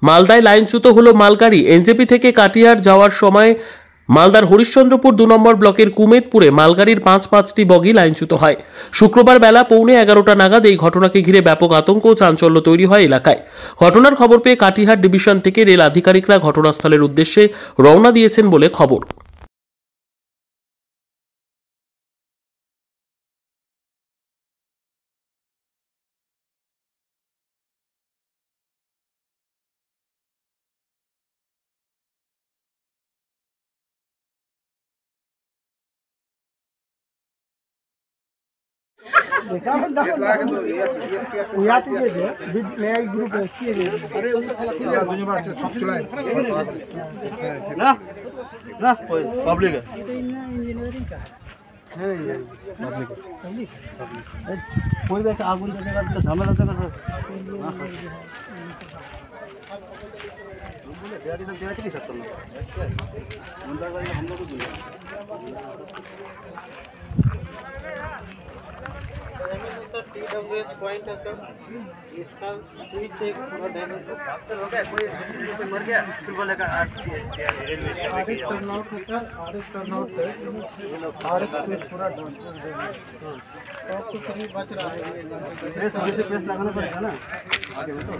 মালদায় লাইনচ্যুত হলো মালগাড়ি। এনজেপি থেকে কাটিহার যাওয়ার সময় মালদার হরিশ্চন্দ্রপুর 2 নম্বর ব্লকের কুমেদপুরে মালগাড়ির 5টি বগি লাইনচ্যুত হয়। শুক্রবার বেলা 11:15 নাগাদ এই ঘটনাকে ঘিরে ব্যাপক আতঙ্ক ও চাঞ্চল্য তৈরি হয় এলাকায়। ঘটনার খবর পেয়ে কাটিহার ডিভিশন থেকে রেল আধিকারিকরা ঘটনাস্থলের উদ্দেশ্যে রওনা দিয়েছেন বলে খবর। पब्लिक है कोई भी आगुन देगा तो झमेला देगा TWS पॉइंट है सर, इसका स्विच एक पूरा डैमेज हो गया। कोई मर गया फिर बोलेगा आरएस टर्नआउट है सर, आरएस टर्नआउट है, आरएस स्विच पूरा डैमेज तो आपको करीब बच रहा है। प्रेस लगाना पड़ेगा ना आगे में तो